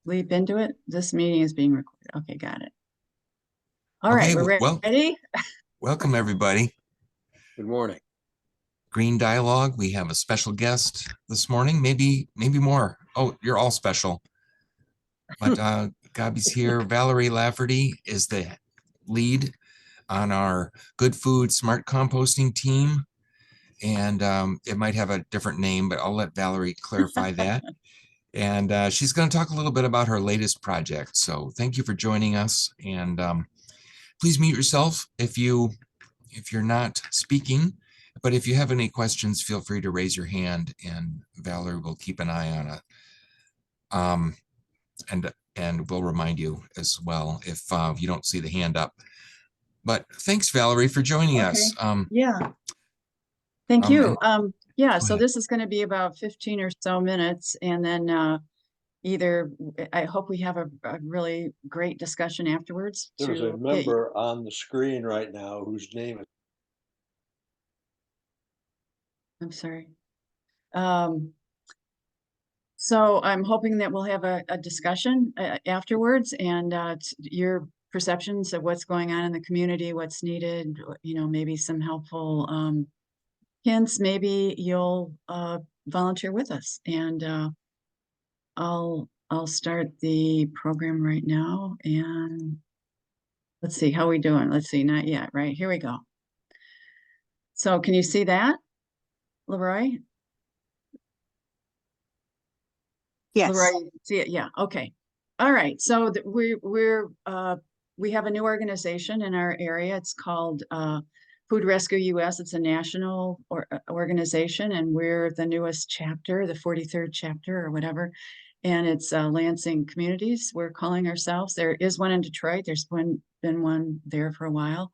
leap into it. This meeting is being recorded. Okay, got it. All right, Okay, we're well, ready. welcome everybody. Good morning. Green Dialogue. We have a special guest this morning, maybe more. Oh, you're all special. But Gabi's here. Valerie Lafferty is the lead on our Good Food Smart Composting team. And it might have a different name, but I'll let Valerie clarify that. And she's going to talk a little bit about her latest project. So thank you for joining us. And please mute yourself if you're not speaking. But if you have any questions, feel free to raise your hand and Valerie will keep an eye on it. And we'll remind you as well if you don't see the hand up. But thanks, Valerie, for joining us. Yeah, thank you. Yeah, Go so ahead. this is going to be about 15 or so minutes, and then either I hope we have a really great discussion afterwards There's a to get you. member on the screen right now whose name is. I'm sorry. So I'm hoping that we'll have a discussion afterwards, and your perceptions of what's going on in the community, what's needed, maybe some helpful hints. Maybe you'll volunteer with us, and I'll start the program right now. And let's see how we doing. Let's see, not yet. Right, here we go. So can you see that, Leroy? Yes. Leroy, see it? Yeah. Okay. All right. So we have a new organization in our area. It's called Food Rescue US. It's a national organization, and we're the newest chapter, the 43rd chapter or whatever. And it's Lansing Communities, we're calling ourselves. There is one in Detroit. There's been one there for a while.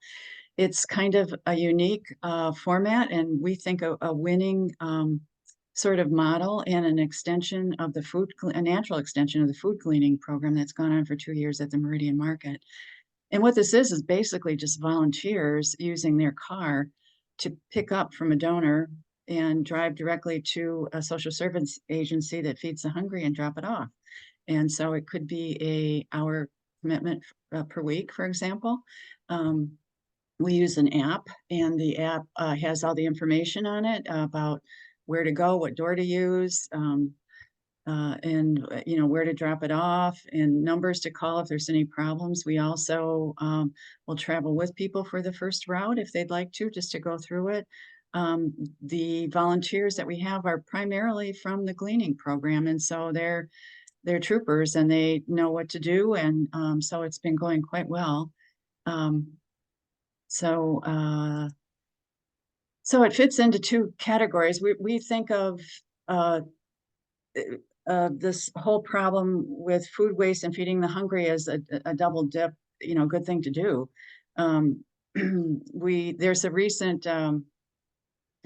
It's kind of a unique format, and we think a winning sort of model and an extension of a natural extension of the food cleaning program that's gone on for 2 years at the Meridian Market. And what this is basically just volunteers using their car to pick up from a donor and drive directly to a social service agency that feeds the hungry and drop it off. And so it could be a hour commitment per week, for example. We use an app, and the app has all the information on it about where to go, what door to use, and where to drop it off, and numbers to call if there's any problems. We also will travel with people for the first route if they'd like to, just to go through it. The volunteers that we have are primarily from the gleaning program, and so they're troopers and they know what to do, and so it's been going quite well. Um, so so it fits into two categories. We think of this whole problem with food waste and feeding the hungry as a double dip, good thing to do. There's a recent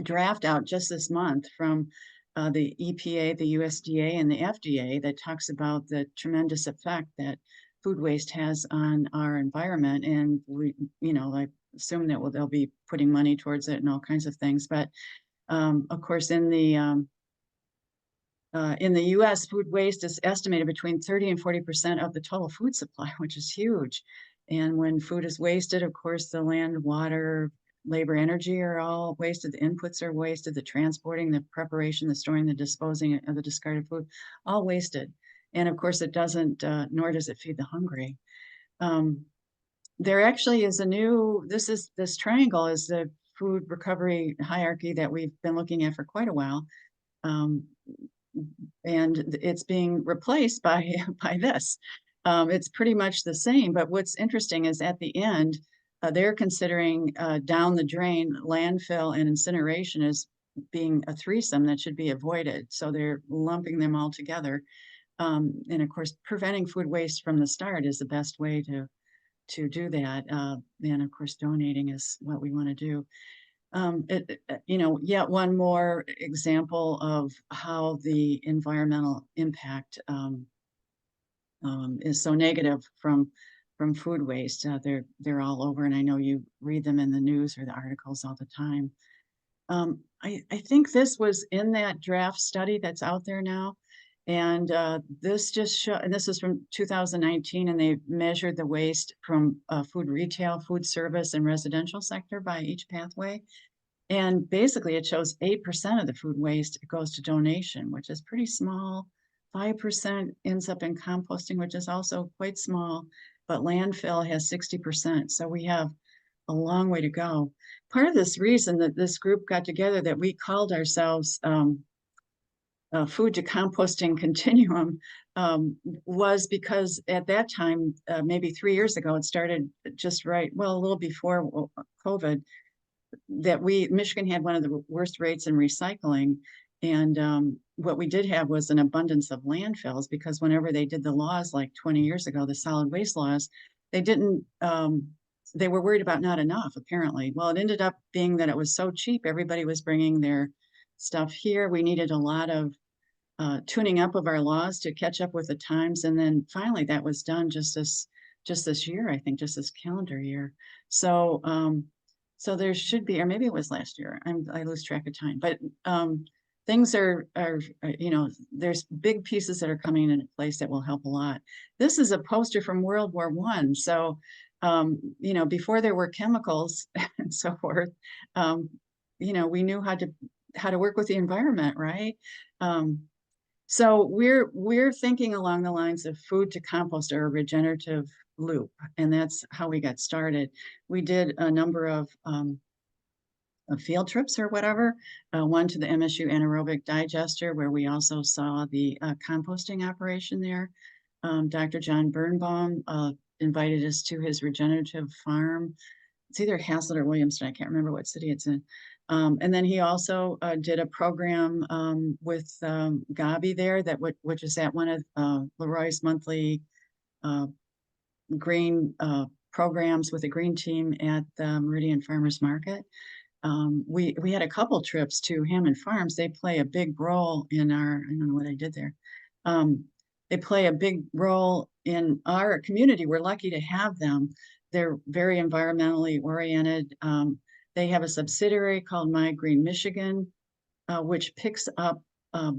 draft out just this month from the EPA, the USDA, and the FDA that talks about the tremendous effect that food waste has on our environment. And I assume that they'll be putting money towards it and all kinds of things. But of course, in the US, food waste is estimated between 30 and 40% of the total food supply, which is huge. And when food is wasted, of course, the land, water, labor, energy are all wasted. The inputs are wasted, the transporting, the preparation, the storing, the disposing of the discarded food, all wasted. And of course, it doesn't, nor does it feed the hungry. There actually is this triangle is the food recovery hierarchy that we've been looking at for quite a while. And it's being replaced by this. It's pretty much the same, but what's interesting is at the end, they're considering down the drain landfill and incineration as being a threesome that should be avoided. So they're lumping them all together. And of course, preventing food waste from the start is the best way to do that. And of course, donating is what we want to do. Yet one more example of how the environmental impact is so negative from food waste. They're all over, and I know you read them in the news or the articles all the time. I think this was in that draft study that's out there now, And this just show, and this is from 2019, and they measured the waste from food retail, food service, and residential sector by each pathway. And basically, it shows 8% of the food waste goes to donation, which is pretty small. 5% ends up in composting, which is also quite small, but landfill has 60%. So we have a long way to go. Part of this reason that this group got together, that we called ourselves Food to Composting Continuum, was because at that time, maybe 3 years ago, it started just right, well, a little before COVID, that Michigan had one of the worst rates in recycling. And what we did have was an abundance of landfills, because whenever they did the laws like 20 years ago, the solid waste laws, they didn't, they were worried about not enough, apparently. Well, it ended up being that it was so cheap, everybody was bringing their stuff here. We needed a lot of tuning up of our laws to catch up with the times. And then finally that was done just this year, I think, just this calendar year. So, so there should be, or maybe it was last year. I lose track of time, but things are, there's big pieces that are coming into place that will help a lot. This is a poster from World War I. So, before there were chemicals and so forth, we knew how to work with the environment, right? So we're thinking along the lines of food to compost, or a regenerative loop, and that's how we got started. We did a number of field trips or whatever, one to the MSU anaerobic digester, where we also saw the composting operation there. Dr. John Birnbaum invited us to his regenerative farm. It's either Haslett or Williamston, I can't remember what city it's in. And then he also did a program with Gabi there, which is at one of Leroy's monthly green programs with a green team at the Meridian Farmers Market. We had a couple trips to Hammond Farms. They play a big role in I don't know what I did there. They play a big role in our community. We're lucky to have them. They're very environmentally oriented. They have a subsidiary called My Green Michigan, which picks up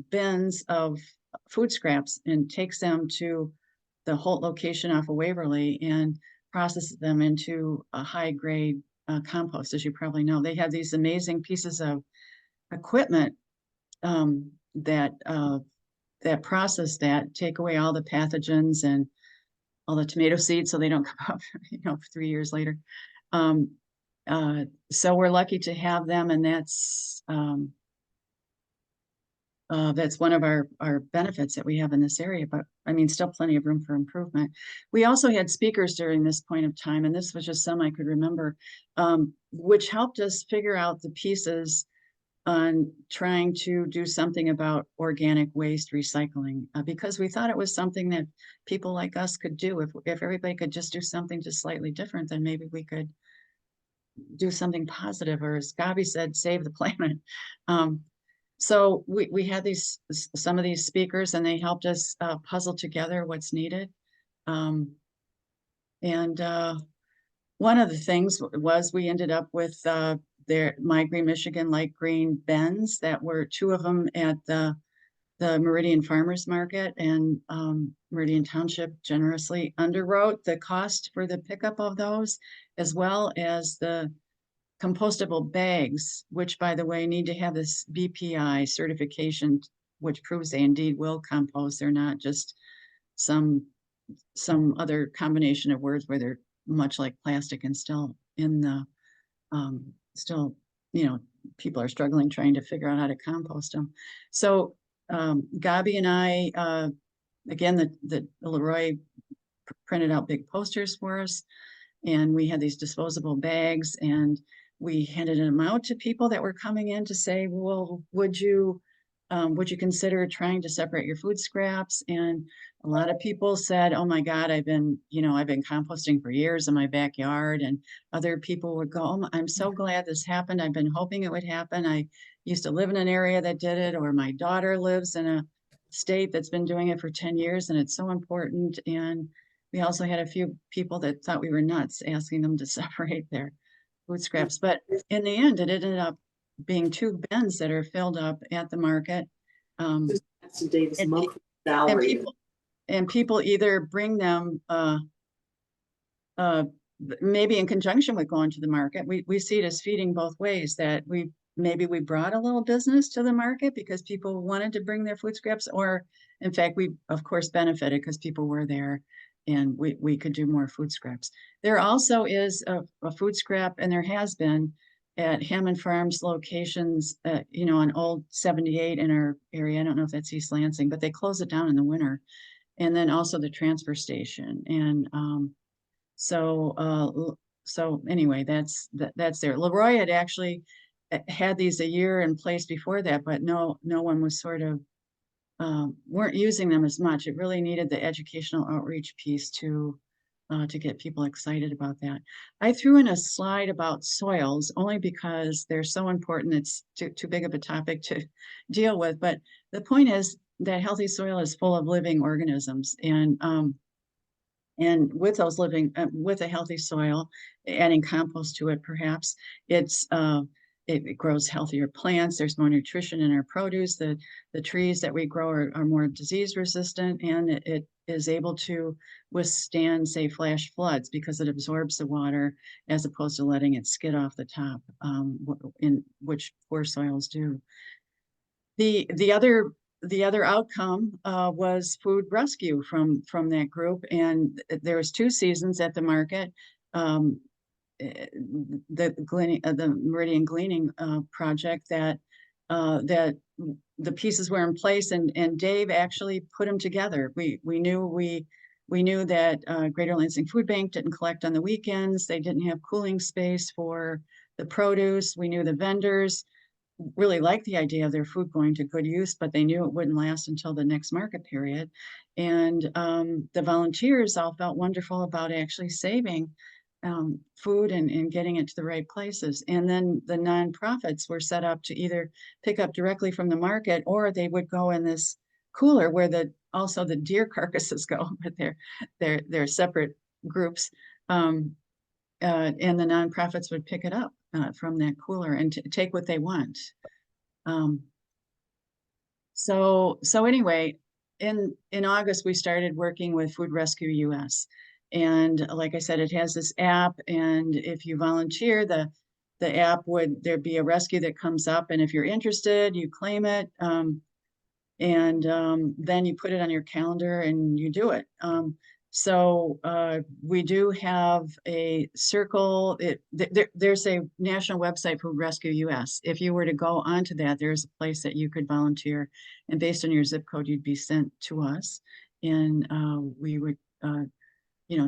bins of food scraps and takes them to the Holt location off of Waverly and processes them into a high grade compost. As you probably know, they have these amazing pieces of equipment that process that, take away all the pathogens and all the tomato seeds so they don't come up, 3 years later. So we're lucky to have them, and that's one of our benefits that we have in this area, but I mean, still plenty of room for improvement. We also had speakers during this point of time, and this was just some I could remember, which helped us figure out the pieces on trying to do something about organic waste recycling, because we thought it was something that people like us could do. If everybody could just do something just slightly different, then maybe we could do something positive, or as Gabi said, save the planet. So we had some of these speakers, and they helped us puzzle together what's needed. And one of the things was we ended up with My Green Michigan light green bins, that were 2 of them at the Meridian Farmers Market, and Meridian Township generously underwrote the cost for the pickup of those, as well as the compostable bags, which, by the way, need to have this BPI certification, which proves they indeed will compost. They're not just some other combination of words where they're much like plastic and still in the people are struggling trying to figure out how to compost them. So Gabi and I, again, the Leroy printed out big posters for us, and we had these disposable bags, and we handed them out to people that were coming in to say, well, would you consider trying to separate your food scraps? And a lot of people said, oh my God, I've been composting for years in my backyard. And other people would go, oh, I'm so glad this happened. I've been hoping it would happen. I used to live in an area that did it, or my daughter lives in a state that's been doing it for 10 years, and it's so important. And we also had a few people that thought we were nuts asking them to separate their food scraps. But in the end, it ended up being 2 bins that are filled up at the market. And Valerie. people either bring them maybe in conjunction with going to the market. We see it as feeding both ways, that maybe we brought a little business to the market because people wanted to bring their food scraps, or in fact, we of course benefited because people were there and we could do more food scraps. There also is a food scrap, and there has been at Hammond Farms locations, on Old 78 in our area. I don't know if that's East Lansing, but they close it down in the winter. And then also the transfer station. And so anyway, that's there. Leroy had actually had these a year in place before that, but no one was sort of weren't using them as much. It really needed the educational outreach piece to get people excited about that. I threw in a slide about soils only because they're so important. It's too big of a topic to deal with, but the point is that healthy soil is full of living organisms, and with those with a healthy soil, adding compost to it, perhaps it grows healthier plants. There's more nutrition in our produce. The trees that we grow are more disease resistant, and it is able to withstand, say, flash floods because it absorbs the water as opposed to letting it skid off the top, in which poor soils do. The other outcome was food rescue from that group, and there was 2 seasons at the market. The Meridian Gleaning project that the pieces were in place, and Dave actually put them together. We knew that Greater Lansing Food Bank didn't collect on the weekends. They didn't have cooling space for the produce. We knew the vendors really liked the idea of their food going to good use, but they knew it wouldn't last until the next market period. And the volunteers all felt wonderful about actually saving food and getting it to the right places. And then the nonprofits were set up to either pick up directly from the market, or they would go in this cooler where also the deer carcasses go, but they're separate groups. And the nonprofits would pick it up from that cooler and take what they want. So anyway, in August, we started working with Food Rescue US. And like I said, it has this app, and if you volunteer, the app there'd be a rescue that comes up, and if you're interested, you claim it, and then you put it on your calendar and you do it. So we do have a circle. There's a national website for Rescue US. If you were to go onto that, there's a place that you could volunteer, and based on your zip code, you'd be sent to us, and we would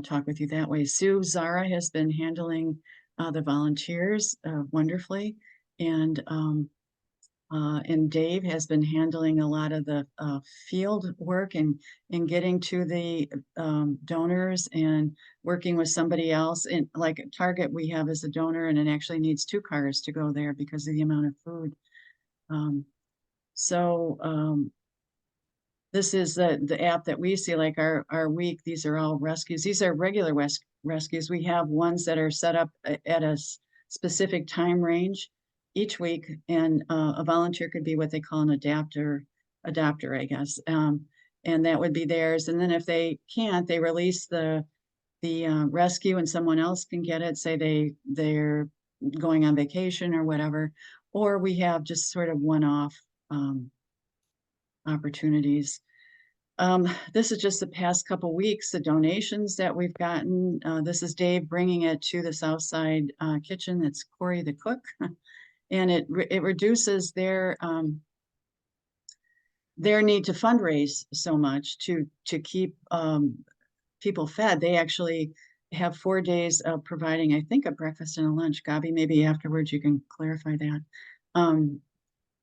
talk with you that way. Sue Zara has been handling the volunteers wonderfully, and Dave has been handling a lot of the field work and getting to the donors and working with somebody else. And like at Target, we have as a donor, and it actually needs 2 cars to go there because of the amount of food. This is the app that we see, like our week. These are all rescues. These are regular rescues. We have ones that are set up at a specific time range each week, and a volunteer could be what they call an adapter, I guess. And that would be theirs. And then if they can't, they release the rescue, and someone else can get it. Say they're going on vacation or whatever. Or we have just sort of one-off opportunities. This is just the past couple weeks, the donations that we've gotten. This is Dave bringing it to the Southside Kitchen. It's Corey the cook. And it reduces their need to fundraise so much to keep people fed. They actually have 4 days of providing, I think, a breakfast and a lunch. Gabi, maybe afterwards you can clarify that.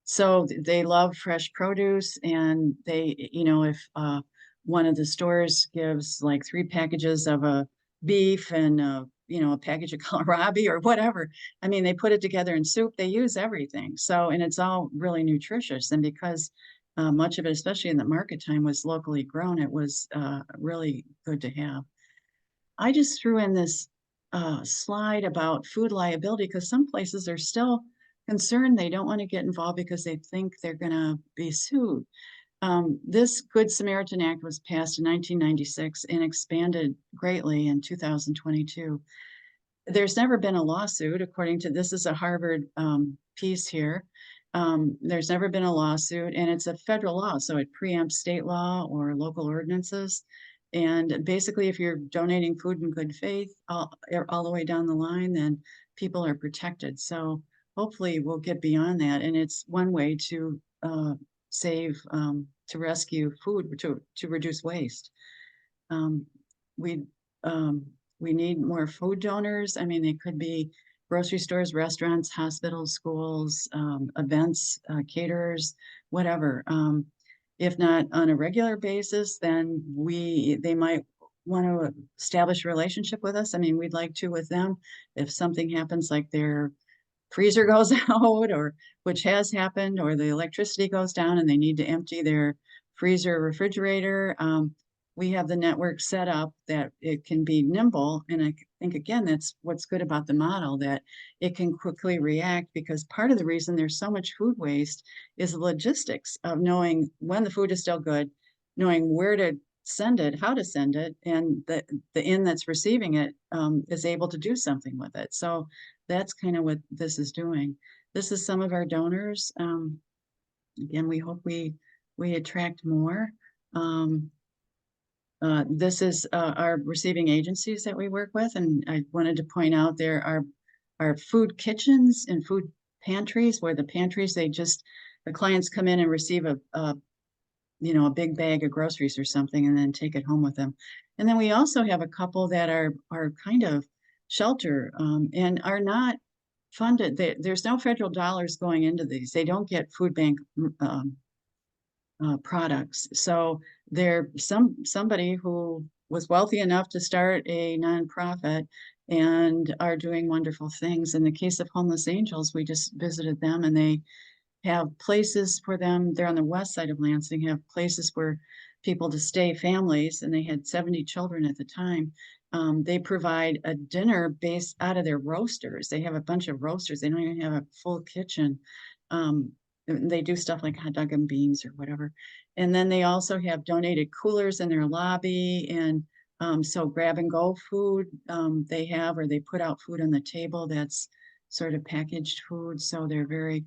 So they love fresh produce, and they, if one of the stores gives like 3 packages of a beef and a package of kohlrabi or whatever. I mean, they put it together in soup. They use everything. So, and it's all really nutritious. And because much of it, especially in the market time, was locally grown, it was really good to have. I just threw in this slide about food liability because some places are still concerned. They don't want to get involved because they think they're going to be sued. This Good Samaritan Act was passed in 1996 and expanded greatly in 2022. There's never been a lawsuit, according to this is a Harvard piece here. There's never been a lawsuit, and it's a federal law, so it preempts state law or local ordinances. And basically, if you're donating food in good faith all the way down the line, then people are protected. So hopefully we'll get beyond that. And it's one way to save, to rescue food, to reduce waste. Um, we we need more food donors. I mean, they could be grocery stores, restaurants, hospitals, schools, events, caterers, whatever. If not on a regular basis, then they might want to establish a relationship with us. I mean, we'd like to with them. If something happens, like their freezer goes out, or which has happened, or the electricity goes down and they need to empty their freezer or refrigerator, we have the network set up that it can be nimble. And I think, again, that's what's good about the model, that it can quickly react, because part of the reason there's so much food waste is the logistics of knowing when the food is still good, knowing where to send it, how to send it, and the inn that's receiving it is able to do something with it. So that's kind of what this is doing. This is some of our donors. Again, we hope we attract more. This is our receiving agencies that we work with, and I wanted to point out there are food kitchens and food pantries, where the pantries, the clients come in and receive a big bag of groceries or something, and then take it home with them. And then we also have a couple that are kind of shelter and are not funded. There's no federal dollars going into these. They don't get food bank products. So they're somebody who was wealthy enough to start a nonprofit and are doing wonderful things. In the case of Homeless Angels, we just visited them, and they have places for them. They're on the west side of Lansing, have places where people to stay, families, and they had 70 children at the time. They provide a dinner based out of their roasters. They have a bunch of roasters. They don't even have a full kitchen. They do stuff like hot dog and beans or whatever. And then they also have donated coolers in their lobby. And so grab and go food they have, or they put out food on the table that's sort of packaged food. So they're very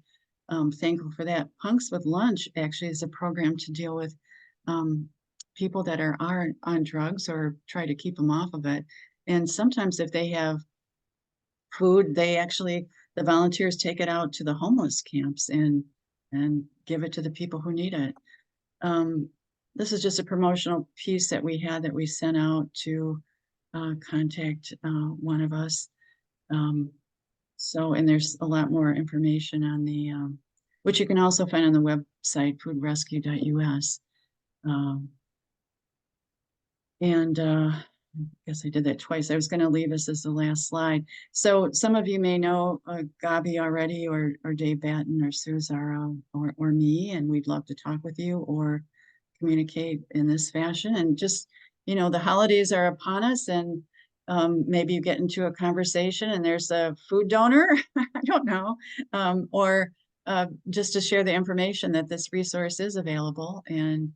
thankful for that. Punks with Lunch actually is a program to deal with people that are on drugs or try to keep them off of it. And sometimes if they have food, the volunteers take it out to the homeless camps and give it to the people who need it. This is just a promotional piece that we had that we sent out to contact one of us. And there's a lot more information on the, which you can also find on the website, foodrescue.us. I guess I did that twice. I was going to leave this as the last slide. So some of you may know Gabi already, or Dave Batten, or Sue Zara, or me, and we'd love to talk with you or communicate in this fashion. And just, the holidays are upon us, and maybe you get into a conversation and there's a food donor, I don't know, or just to share the information that this resource is available. And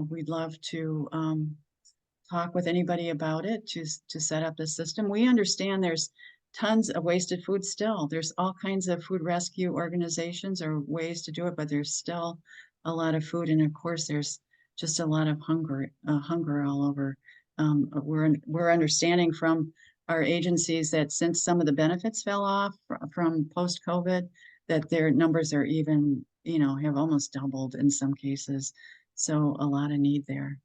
we'd love to talk with anybody about it to set up the system. We understand there's tons of wasted food still. There's all kinds of food rescue organizations or ways to do it, but there's still a lot of food. And of course, there's just a lot of hunger all over. We're understanding from our agencies that since some of the benefits fell off from post-COVID, that their numbers are even, have almost doubled in some cases. So a lot of need there.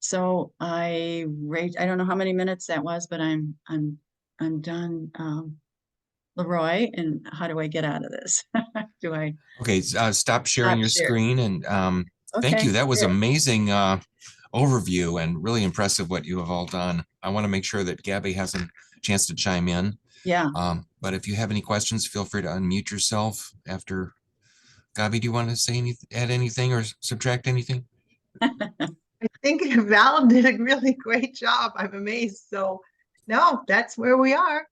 So I don't know how many minutes that was, but I'm done. Leroy, and how do I get out of this? Okay, stop sharing your share. screen, and thank Okay, you. That was sure. amazing overview, and really impressive what you have all done. I want to make sure that Gabi has a chance to chime in. Yeah. But if you have any questions, feel free to unmute yourself after. Gabi, do you want to say add anything or subtract anything? I think Val did a really great job. I'm amazed. So no, that's where we are.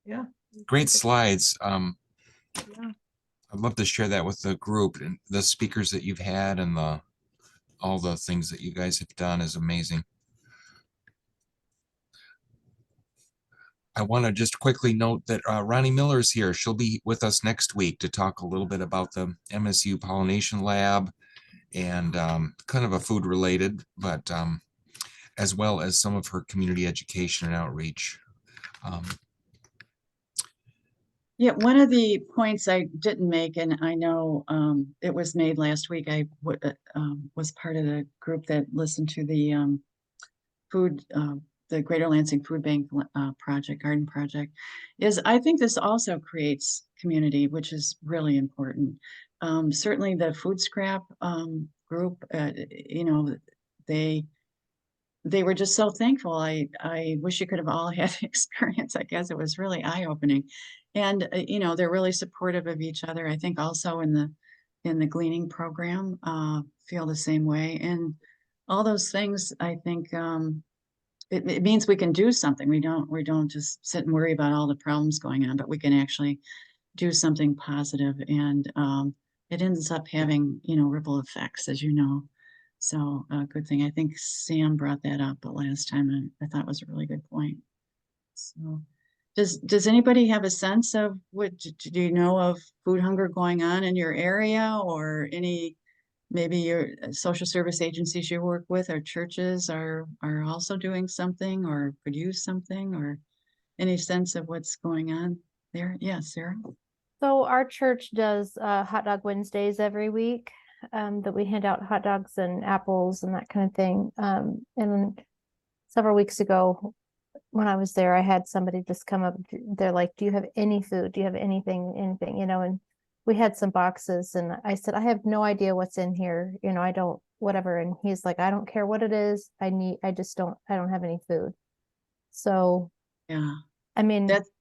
Yeah. Great slides. Yeah. I'd love to share that with the group, and the speakers that you've had and all the things that you guys have done is amazing. I want to just quickly note that Ronnie Miller is here. She'll be with us next week to talk a little bit about the MSU Pollination Lab and kind of a food related, but as well as some of her community education and outreach. Yeah, one of the points I didn't make, and I know it was made last week, I was part of the group that listened to the food, the Greater Lansing Food Bank project, garden project, is I think this also creates community, which is really important. Certainly the food scrap group, you know, they were just so thankful. I wish you could have all had the experience. I guess it was really eye-opening. And you know, they're really supportive of each other. I think also in the gleaning program, feel the same way. And all those things, I think it means we can do something. We don't just sit and worry about all the problems going on, but we can actually do something positive. And it ends up having, you know, ripple effects, as you know. So good thing. I think Sam brought that up the last time, and I thought it was a really good point. So does anybody have a sense of do you know of food hunger going on in your area, or any maybe your social service agencies you work with or churches are also doing something or could use something, or any sense of what's going on there? Yeah, Sarah. So our church does hot dog Wednesdays every week, that we hand out hot dogs and apples and that kind of thing. And several weeks ago when I was there, I had somebody just come up. They're like, "Do you have any food? Do you have anything, you know?" And we had some boxes, and I said, "I have no idea what's in here. You know, I don't, whatever." And he's like, "I don't care what it is. I don't have any food." So, Yeah, I mean, that's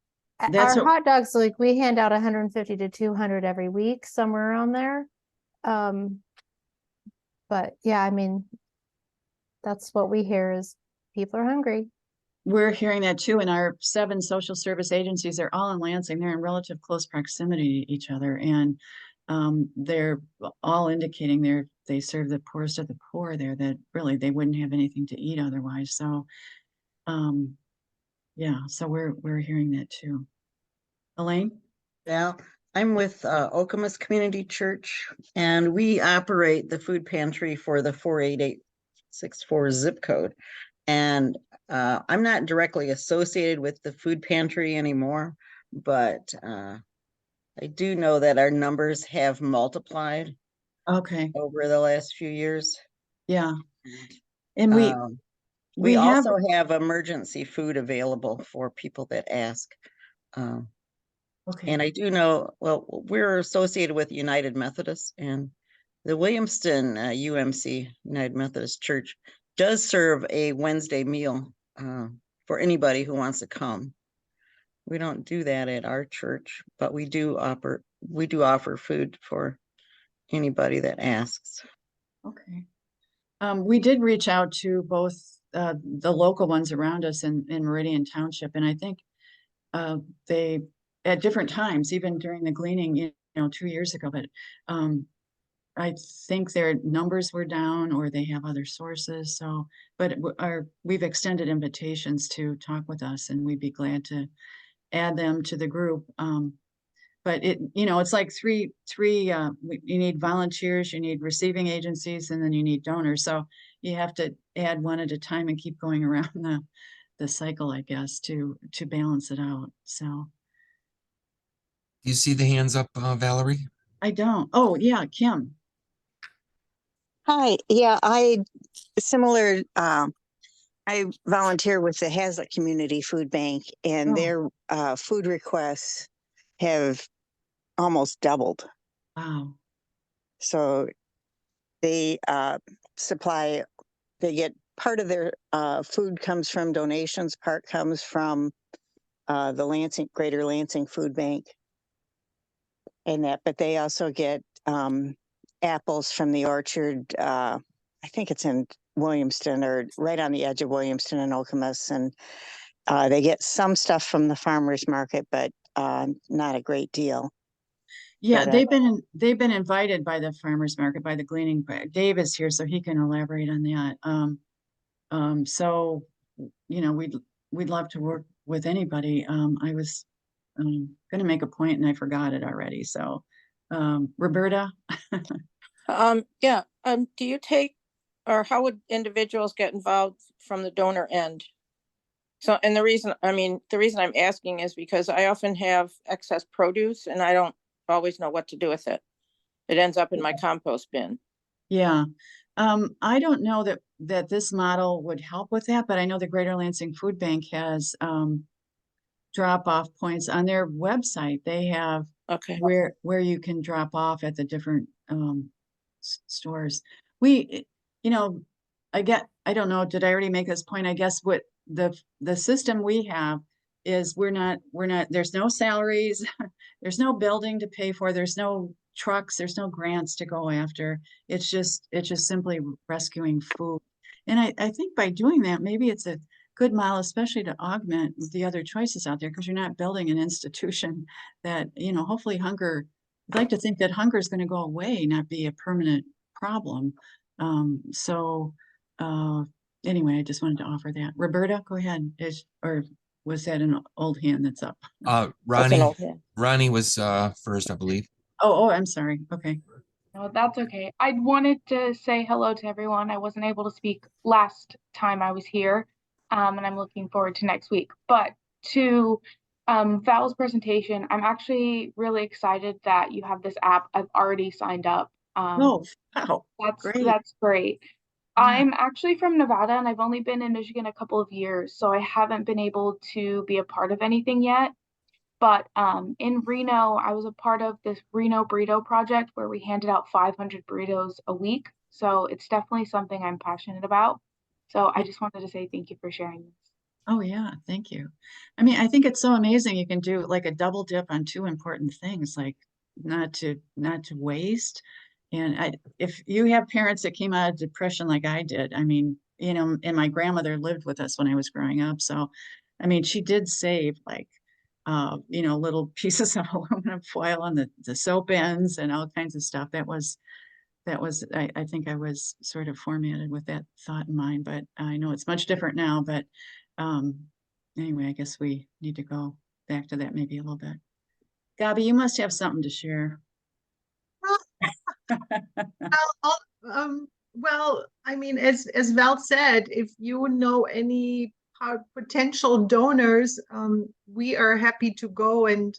our what hot dogs, like we hand out 150 to 200 every week, somewhere around there. But yeah, I mean, that's what we hear is people are hungry. we're hearing that too. And our 7 social service agencies, they're all in Lansing. They're in relative close proximity to each other, and they're all indicating they serve the poorest of the poor there, that really they wouldn't have anything to eat otherwise. So yeah, so we're hearing that too. Elaine? Yeah, I'm with Okemos Community Church, and we operate the food pantry for the 48864 zip code. And I'm not directly associated with the food pantry anymore, but I do know that our numbers have multiplied Okay, over the last few years. yeah. And We we have, also have emergency food available for people that ask. okay, And I do know, well, we're associated with United Methodist, and the Williamston UMC, United Methodist Church, does serve a Wednesday meal for anybody who wants to come. We don't do that at our church, but we do offer food for anybody that asks. okay. We did reach out to both the local ones around us in Meridian Township, and I think they, at different times, even during the gleaning, you know, 2 years ago, but I think their numbers were down or they have other sources. So, but we've extended invitations to talk with us, and we'd be glad to add them to the group. But you know, it's like three, you need volunteers, you need receiving agencies, and then you need donors. So you have to add one at a time and keep going around the cycle, I guess, to balance it out. So Do you see the hands up, Valerie? I don't. Oh, yeah, Kim. Hi, similar, I volunteer with the Hazlet Community Food Bank, and Oh. their food requests have almost doubled. Wow. So they they get part of their food comes from donations, part comes from the Greater Lansing Food Bank and that, but they also get apples from the orchard. I think it's in Williamston, or right on the edge of Williamston and Okemos, and they get some stuff from the farmers market, but not a great deal. Yeah, But, they've been invited by the farmers market, by the gleaning. Dave is here, so he can elaborate on that. So, you know, we'd love to work with anybody. I was gonna make a point and I forgot it already. So, Roberta, Yeah, do you take, or how would individuals get involved from the donor end? So, and the reason I'm asking is because I often have excess produce and I don't always know what to do with it. It ends up in my compost bin. yeah. I don't know that this model would help with that, but I know the Greater Lansing Food Bank has drop-off points on their website. They have Okay. where you can drop off at the different stores. We, you know, I don't know, did I already make this point? I guess what the system we have is we're not, there's no salaries, there's no building to pay for, there's no trucks, there's no grants to go after. It's just simply rescuing food. And I think by doing that, maybe it's a good model, especially to augment the other choices out there, because you're not building an institution that, you know, hopefully hunger, I'd like to think that hunger is going to go away, not be a permanent problem. So anyway, I just wanted to offer that. Roberta, go ahead. Or was that an old hand that's up? That's an Ronnie, old hand. Ronnie was first, I believe. Oh, I'm sorry. Okay. No, that's okay. I wanted to say hello to everyone. I wasn't able to speak last time I was here, and I'm looking forward to next week. But to Val's presentation, I'm actually really excited that you have this app. I've already signed up. Oh, wow. Great. That's great. Yeah. I'm actually from Nevada, and I've only been in Michigan a couple of years, so I haven't been able to be a part of anything yet. But in Reno, I was a part of this Reno Burrito project where we handed out 500 burritos a week. So it's definitely something I'm passionate about. So I just wanted to say thank you for sharing this. Oh, yeah. Thank you. I mean, I think it's so amazing. You can do like a double dip on two important things, like not to waste. And if you have parents that came out of depression like I did, I mean, you know, and my grandmother lived with us when I was growing up. So, I mean, she did save like, you know, little pieces of aluminum foil on the soap ends and all kinds of stuff. I think I was sort of formatted with that thought in mind, but I know it's much different now. But anyway, I guess we need to go back to that maybe a little bit. Gabi, you must have something to share. Well, I mean, as Val said, if you know any potential donors, we are happy to go and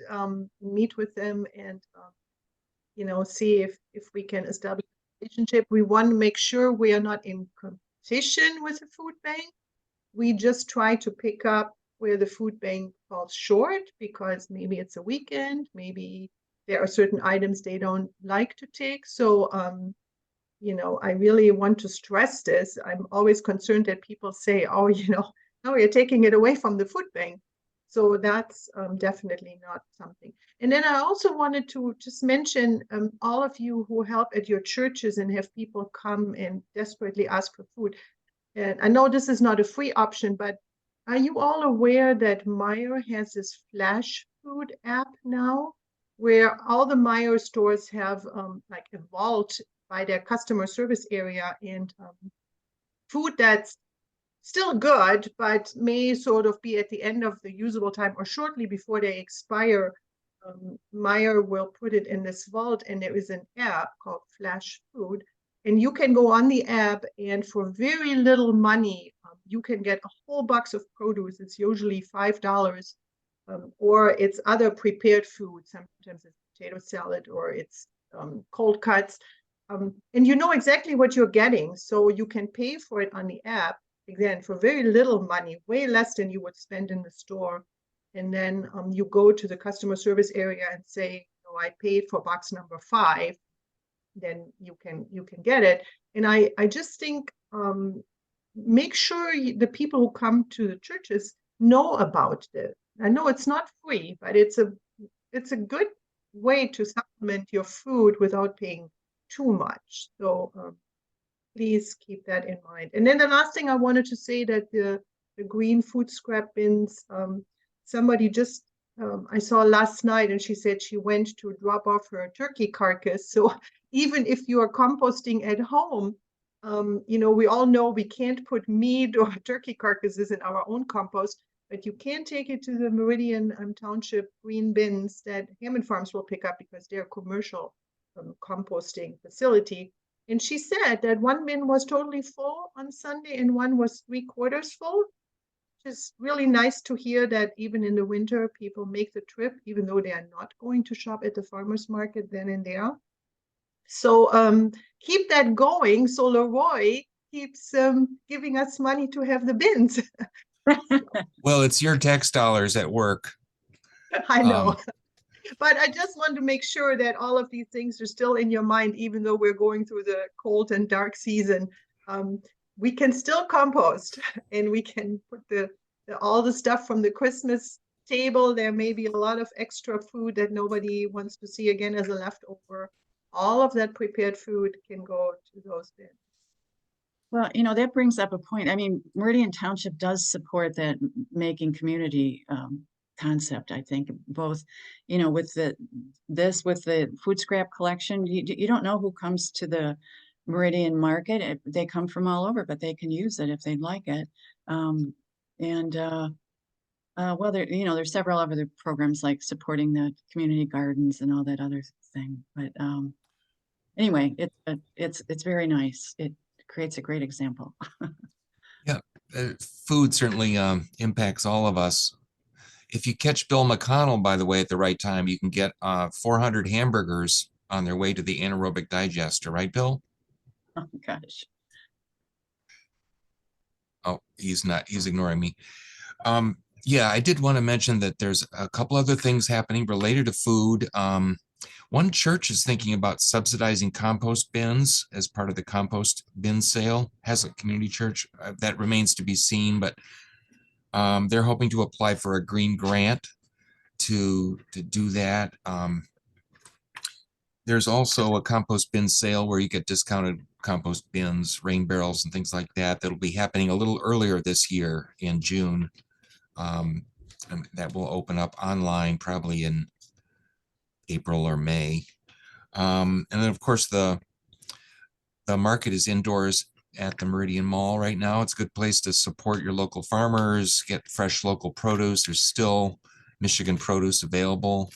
meet with them and you know, see if we can establish a relationship. We want to make sure we are not in competition with the food bank. We just try to pick up where the food bank falls short, because maybe it's a weekend, maybe there are certain items they don't like to take. So you know, I really want to stress this. I'm always concerned that people say, oh, you know, no, you're taking it away from the food bank. So that's definitely not something. And then I also wanted to just mention all of you who help at your churches and have people come and desperately ask for food. And I know this is not a free option, but are you all aware that Meijer has this flash food app now, where all the Meijer stores have like a vault by their customer service area, and food that's still good, but may sort of be at the end of the usable time or shortly before they expire. Meijer will put it in this vault, and there is an app called Flash Food. And you can go on the app, and for very little money, you can get a whole box of produce. It's usually $5, or it's other prepared food. Sometimes it's potato salad, or it's cold cuts. And you know exactly what you're getting. So you can pay for it on the app, again, for very little money, way less than you would spend in the store. And then you go to the customer service area and say, oh, I paid for box number 5. Then you can get it. And I just think make sure the people who come to the churches know about this. I know it's not free, but it's a good way to supplement your food without paying too much. So please keep that in mind. And then the last thing I wanted to say, that the green food scrap bins, somebody just I saw last night, and she said she went to drop off her turkey carcass. So even if you are composting at home, we all know we can't put meat or turkey carcasses in our own compost, but you can take it to the Meridian Township green bins that Hammond Farms will pick up because they're a commercial composting facility. And she said that one bin was totally full on Sunday and one was 3/4 full. It's really nice to hear that even in the winter, people make the trip, even though they are not going to shop at the farmers market then and there. So keep that going. So Leroy keeps giving us money to have the bins. Well, it's your tax dollars at work. I know. But I just want to make sure that all of these things are still in your mind, even though we're going through the cold and dark season. We can still compost, and we can put all the stuff from the Christmas table. There may be a lot of extra food that nobody wants to see again as a leftover. All of that prepared food can go to those bins. Well, that brings up a point. I mean, Meridian Township does support that making community concept. I think both, with the food scrap collection, you don't know who comes to the Meridian market. They come from all over, but they can use it if they'd like it. Well, there's several other programs like supporting the community gardens and all that other thing. But anyway, it's very nice. It creates a great example. Yeah, food certainly impacts all of us. If you catch Bill McConnell, by the way, at the right time, you can get 400 hamburgers on their way to the anaerobic digester, right, Bill? Oh gosh. Oh, he's not, he's ignoring me. Yeah, I did want to mention that there's a couple other things happening related to food. One church is thinking about subsidizing compost bins as part of the compost bin sale. Has a community church that remains to be seen, but they're hoping to apply for a green grant to do that. There's also a compost bin sale where you get discounted compost bins, rain barrels, and things like that. That'll be happening a little earlier this year in June. And that will open up online probably in April or May. And then of course the market is indoors at the Meridian Mall right now. It's a good place to support your local farmers, get fresh local produce. There's still Michigan produce available.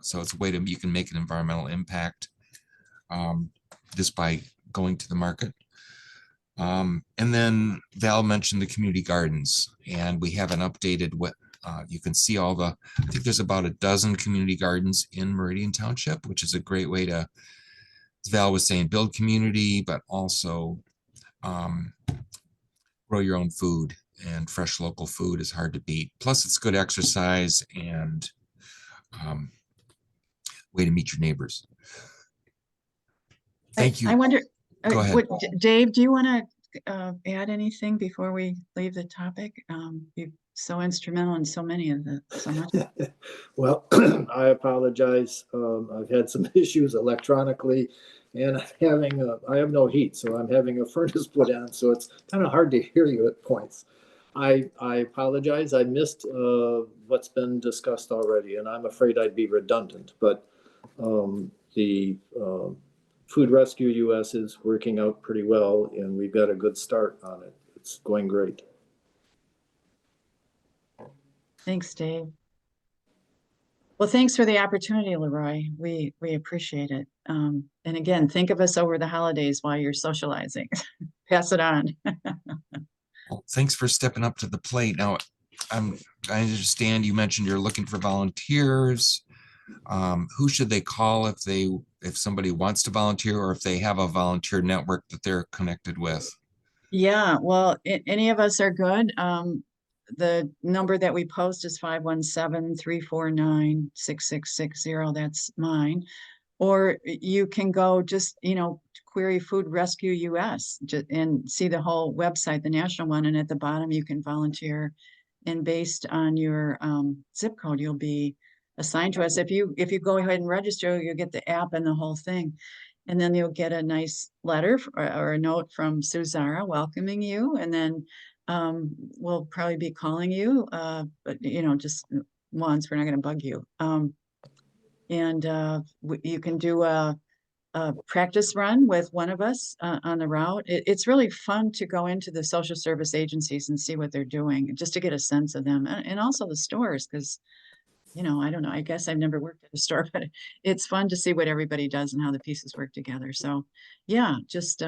So it's a way you can make an environmental impact just by going to the market. And then Val mentioned the community gardens, and we have an updated you can see I think there's about a dozen community gardens in Meridian Township, which is a great way to, as Val was saying, build community, but also grow your own food, and fresh local food is hard to beat. Plus it's good exercise and way to meet your neighbors. Thank you. I wonder, Go ahead. Dave, do you want to add anything before we leave the topic? You're so instrumental in so much. Well, I apologize. I've had some issues electronically, and I have no heat, so I'm having a furnace put on, so it's kind of hard to hear you at points. I apologize. I missed what's been discussed already, and I'm afraid I'd be redundant, but the Food Rescue US is working out pretty well, and we've got a good start on it. It's going great. Thanks, Dave. Well, thanks for the opportunity, Leroy. We appreciate it. And again, think of us over the holidays while you're socializing. Pass it on. Well, thanks for stepping up to the plate. Now, I understand you mentioned you're looking for volunteers. Who should they call if somebody wants to volunteer, or if they have a volunteer network that they're connected with? Yeah, well, any of us are good. The number that we post is 517-349-6660. That's mine. Or you can go just, query Food Rescue US and see the whole website, the national one. And at the bottom, you can volunteer. And based on your zip code, you'll be assigned to us. If you go ahead and register, you'll get the app and the whole thing. And then you'll get a nice letter or a note from Suzara welcoming you. And then we'll probably be calling you, but just once. We're not going to bug you. And you can do a practice run with one of us on the route. It's really fun to go into the social service agencies and see what they're doing, just to get a sense of them, and also the stores, because I don't know. I guess I've never worked at a store, but it's fun to see what everybody does and how the pieces work together. So, yeah, just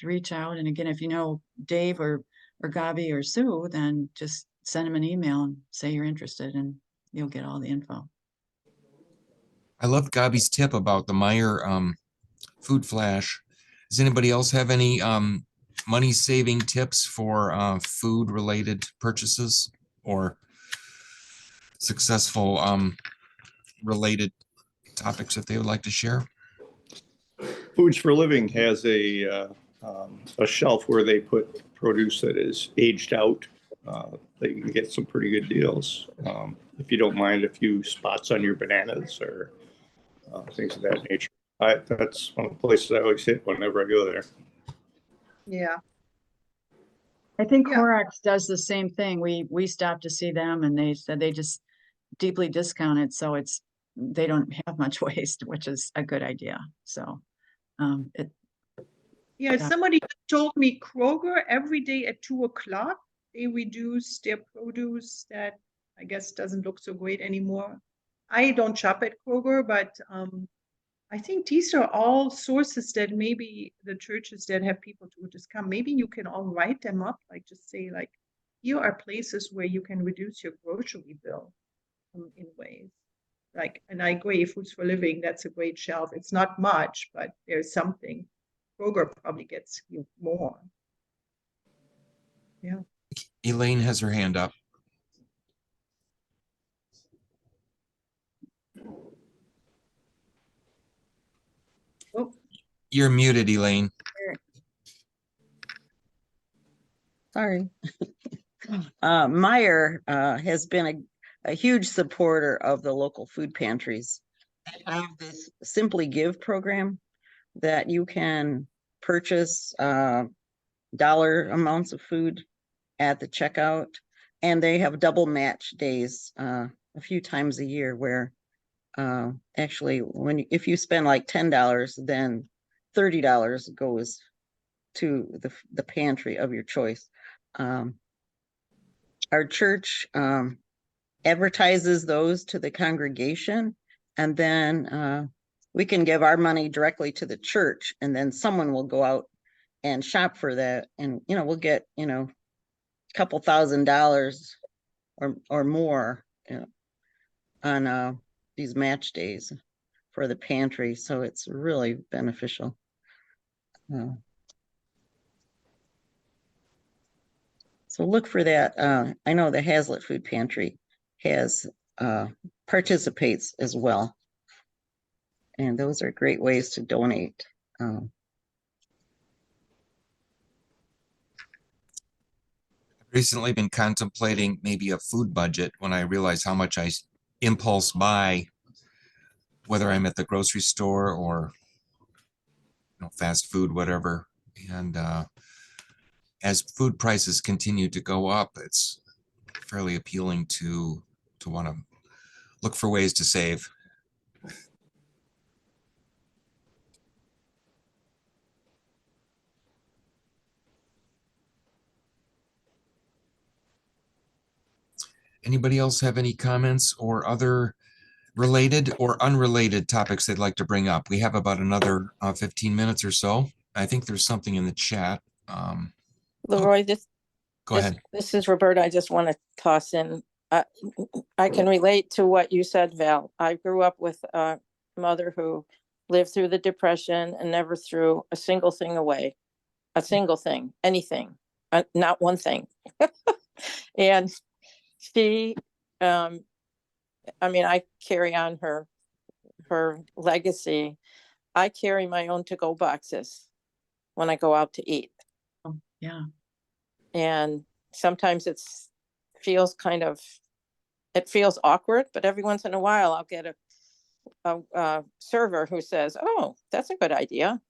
reach out, and again, if you know Dave or Gabi or Sue, then just send them an email and say you're interested, and you'll get all the info. I love Gabi's tip about the Meyer food flash. Does anybody else have any money saving tips for food related purchases or successful related topics that they would like to share? Foods for Living has a shelf where they put produce that is aged out. That you can get some pretty good deals. If you don't mind a few spots on your bananas or things of that nature. That's one of the places I always hit whenever I go there. Yeah. I think Yeah. Clorox does the same thing. We stopped to see them, and they said they just deeply discount it, so they don't have much waste, which is a good idea. So, Yeah, Yeah. somebody told me Kroger every day at 2 o'clock, they reduce their produce that I guess doesn't look so great anymore. I don't shop at Kroger, but I think these are all sources that maybe the churches that have people to just come, maybe you can all write them up, like just say like, here are places where you can reduce your grocery bill in ways. Like, and I agree, Foods for Living, that's a great shelf. It's not much, but there's something. Kroger probably gets you more. Yeah. Elaine has her hand up. Oh, You're muted, Elaine. Sorry. Meyer has been a huge supporter of the local food pantries. They have this Simply Give program that you can purchase dollar amounts of food at the checkout, and they have double match days a few times a year where actually if you spend like $10, then $30 goes to the pantry of your choice. Our church advertises those to the congregation, and then we can give our money directly to the church, and then someone will go out and shop for that, and we'll get a couple $1,000 or more on these match days for the pantry, so it's really beneficial. So look for that. I know the Hazlitt Food Pantry has participates as well. And those are great ways to donate. I've recently been contemplating maybe a food budget when I realize how much I impulse buy, whether I'm at the grocery store or fast food, whatever. And as food prices continue to go up, it's fairly appealing to want to look for ways to save. Anybody else have any comments or other related or unrelated topics they'd like to bring up? We have about another 15 minutes or so. I think there's something in the chat. Leroy, Go ahead. This is Roberta. I just want to toss in. I can relate to what you said, Val. I grew up with a mother who lived through the Depression and never threw a single thing away. A single thing, anything, not one thing. And she, I carry on her legacy. I carry my own to-go boxes when I go out to eat. Oh, yeah. And sometimes it feels awkward, but every once in a while I'll get a server who says, "Oh, that's a good idea."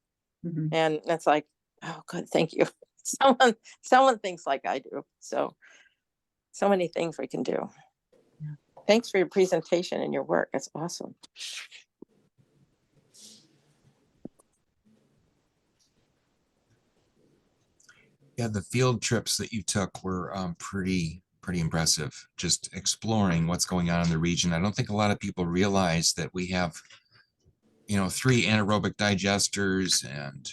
Mm-hmm. And it's like, "Oh, good, thank you." Someone thinks like I do. So many things we can do. Thanks for your presentation and your work. It's awesome. Yeah, the field trips that you took were pretty impressive. Just exploring what's going on in the region. I don't think a lot of people realize that we have, 3 anaerobic digesters and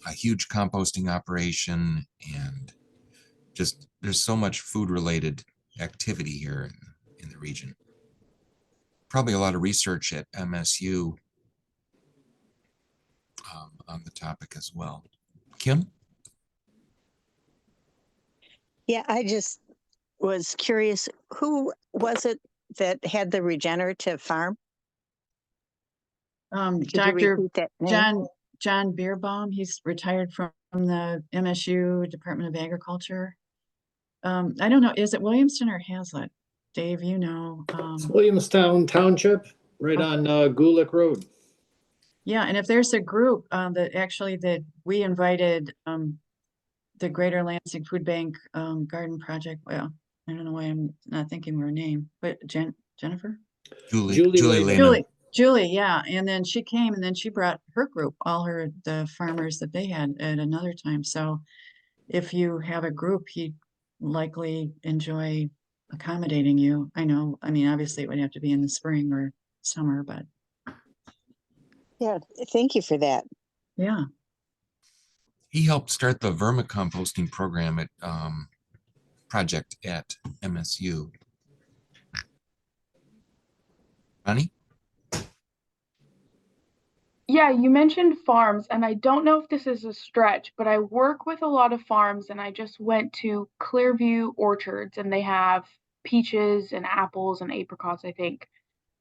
a huge composting operation, and just there's so much food related activity here in the region. Probably a lot of research at MSU on the topic as well. Kim? Yeah, I just was curious, who was it that had the regenerative farm? Could you Dr. repeat that name? John Beerbaum, he's retired from the MSU Department of Agriculture. I don't know, is it Williamston or Hazlet? Dave, you know. It's Williamstown Township, right on Gulick Road. Yeah, and if there's a group that we invited the Greater Lansing Food Bank Garden Project. Well, I don't know why I'm not thinking of her name, but Jennifer? Julie Lehman. Julie, yeah. And then she came and then she brought her group, the farmers that they had at another time. So if you have a group, he'd likely enjoy accommodating you. I know, I mean, obviously it would have to be in the spring or summer, but Yeah, thank you for that. yeah. He helped start the vermicomposting program at project at MSU. Ronnie? Yeah, you mentioned farms, and I don't know if this is a stretch, but I work with a lot of farms, and I just went to Clearview Orchards, and they have peaches and apples and apricots, I think.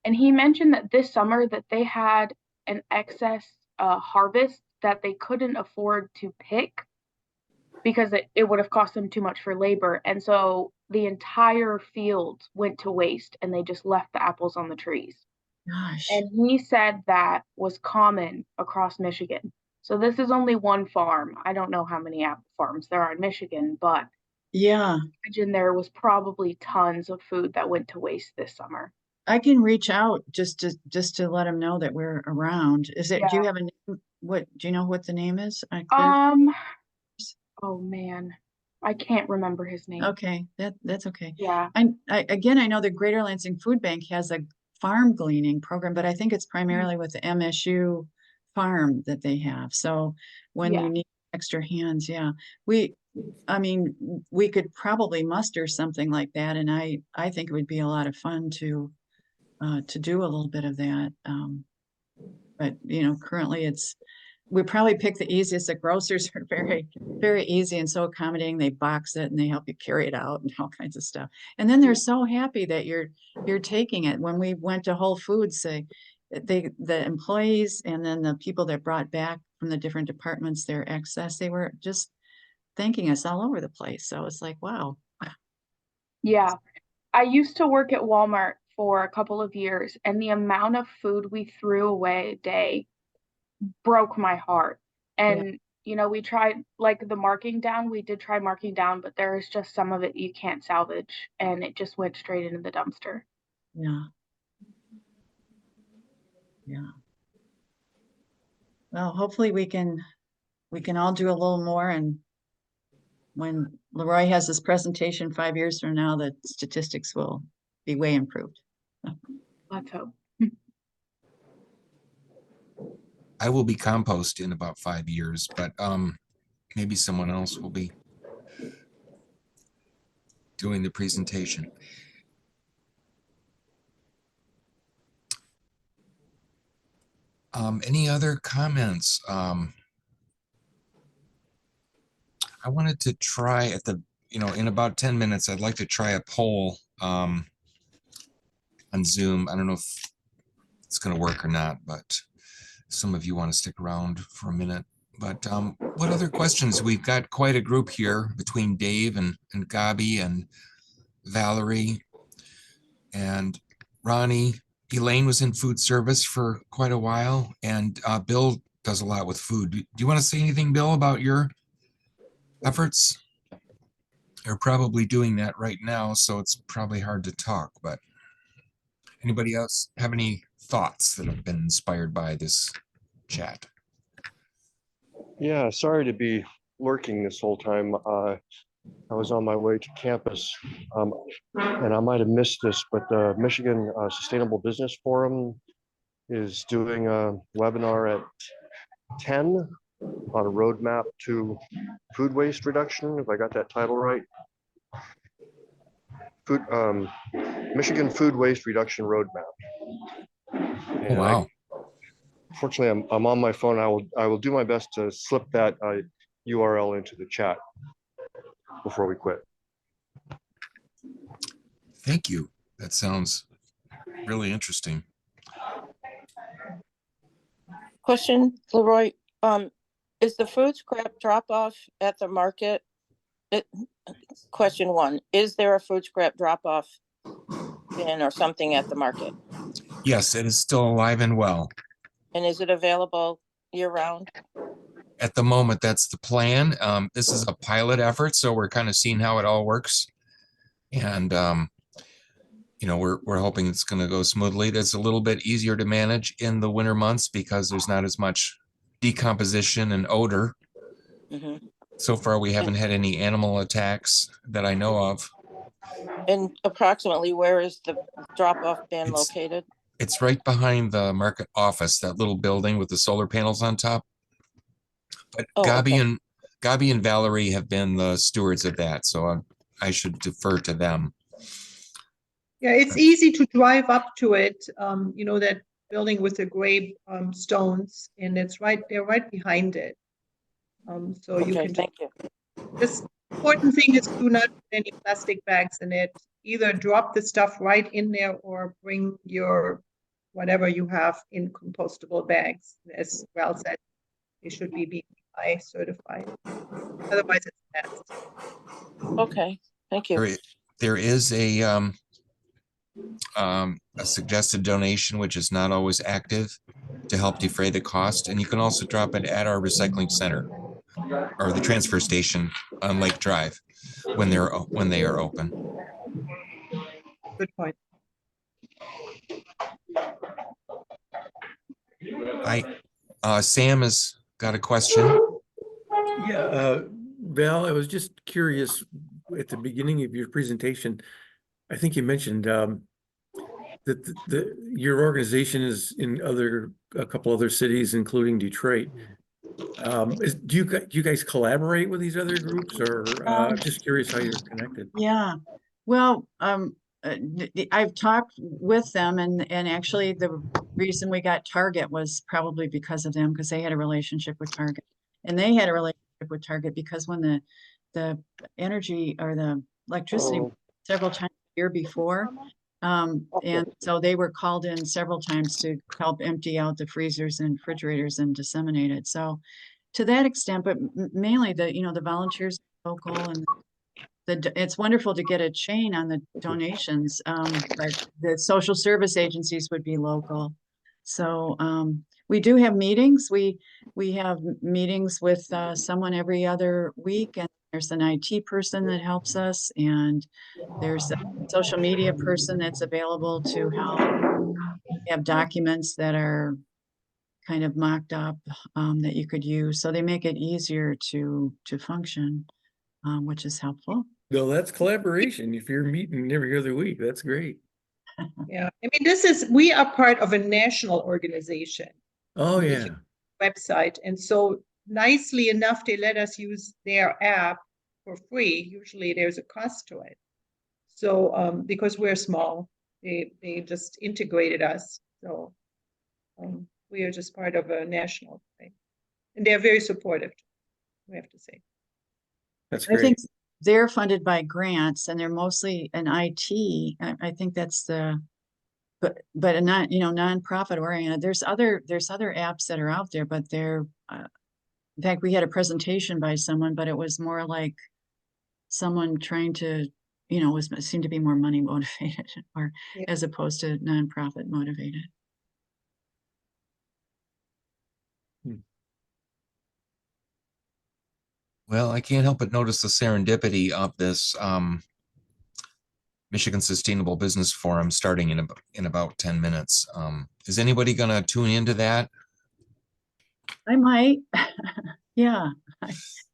And he mentioned that this summer that they had an excess harvest that they couldn't afford to pick because it would have cost them too much for labor. And so the entire field went to waste, and they just left the apples on the trees. Gosh. And he said that was common across Michigan. So this is only one farm. I don't know how many apple farms there are in Michigan, but Yeah, imagine there was probably tons of food that went to waste this summer. I can reach out just to let them know that we're around. Do you have a name? Do you know what the name is? Oh man, I can't remember his name. Okay, that's okay. Yeah. I know the Greater Lansing Food Bank has a farm gleaning program, but I think it's primarily with the MSU farm that they have. So when Yeah. you need extra hands, yeah, I mean, we could probably muster something like that, and I think it would be a lot of fun to do a little bit of that. But currently we probably pick the easiest. The grocers are very, very easy and so accommodating. They box it and they help you carry it out and all kinds of stuff. And then they're so happy that you're taking it. When we went to Whole Foods, the employees and then the people that brought back from the different departments their excess, they were just thanking us all over the place. So it's like, wow. Yeah. I used to work at Walmart for a couple of years, and the amount of food we threw away a day broke my heart. And we tried like the marking down, we did try marking down, but there is just some of it you can't salvage, and it just went straight into the dumpster. Yeah. Yeah. Well, hopefully we can all do a little more, and when Leroy has his presentation 5 years from now, the statistics will be way improved. Let's hope. I will be compost in about 5 years, but maybe someone else will be doing the presentation. Any other comments? I wanted to try in about 10 minutes, I'd like to try a poll on Zoom. I don't know if it's going to work or not, but some of you want to stick around for a minute. But what other questions? We've got quite a group here between Dave and Gabi and Valerie and Ronnie. Elaine was in food service for quite a while, and Bill does a lot with food. Do you want to say anything, Bill, about your efforts? They're probably doing that right now, so it's probably hard to talk, but anybody else have any thoughts that have been inspired by this chat? Yeah, sorry to be lurking this whole time. I was on my way to campus, and I might have missed this, but the Michigan Sustainable Business Forum is doing a webinar at 10 on a roadmap to food waste reduction, if I got that title right. Michigan Food Waste Reduction Roadmap. Oh, And wow. fortunately, I'm on my phone. I will do my best to slip that URL into the chat before we quit. Thank you. That sounds really interesting. Question, Leroy, is the food scrap drop off at the market? Question one, is there a food scrap drop off bin or something at the market? Yes, it is still alive and well. And is it available year round? At the moment, that's the plan. This is a pilot effort, so we're kind of seeing how it all works. And, you know, we're hoping it's going to go smoothly. That's a little bit easier to manage in the winter months because there's not as much decomposition and odor. Mm-hmm. So far, we haven't had any animal attacks that I know of. And approximately where is the drop-off bin located? It's right behind the market office, that little building with the solar panels on top. But Gabi and Valerie have been the stewards of that, so I should defer to them. Yeah, it's easy to drive up to it. You know, that building with the gray stones, and they're right behind it. So you can thank you. This important thing is do not put any plastic bags in it. Either drop the stuff right in there or bring your whatever you have in compostable bags. As Val said, they should be BPI certified. Otherwise, it's nasty. Okay, thank you. There is a suggested donation, which is not always active, to help defray the cost. And you can also drop it at our recycling center or the transfer station on Lake Drive when they are open. Good point. Sam has got a question. Yeah, Val, I was just curious at the beginning of your presentation. I think you mentioned that your organization is in a couple other cities, including Detroit. Do you guys collaborate with these other groups, or I'm just curious how you're connected? Yeah, well, I've talked with them, and actually the reason we got Target was probably because of them, because they had a relationship with Target, and they had a relationship with Target because when the energy or the electricity several times a year before, and so they were called in several times to help empty out the freezers and refrigerators and disseminate it. So to that extent, but mainly the volunteers are local, and it's wonderful to get a chain on the donations, but the social service agencies would be local. So we do have meetings. We have meetings with someone every other week, and there's an IT person that helps us, and there's a social media person that's available to help. We have documents that are kind of mocked up that you could use, so they make it easier to function, which is helpful. No, that's collaboration. If you're meeting every other week, that's great. Yeah, I mean, we are part of a national organization. Oh, yeah. Website, and so nicely enough, they let us use their app for free. Usually, there's a cost to it. So, because we're small, they just integrated us. So, we are just part of a national thing, and they're very supportive. We have to say. That's great. I think they're funded by grants, and they're mostly an IT. I think that's but a not nonprofit oriented. There's other apps that are out there, but they're in fact, we had a presentation by someone, but it was more like someone trying to seemed to be more money motivated, or as opposed to nonprofit motivated. Well, I can't help but notice the serendipity of this Michigan Sustainable Business Forum starting in about 10 minutes. Is anybody going to tune into that? I might. Yeah,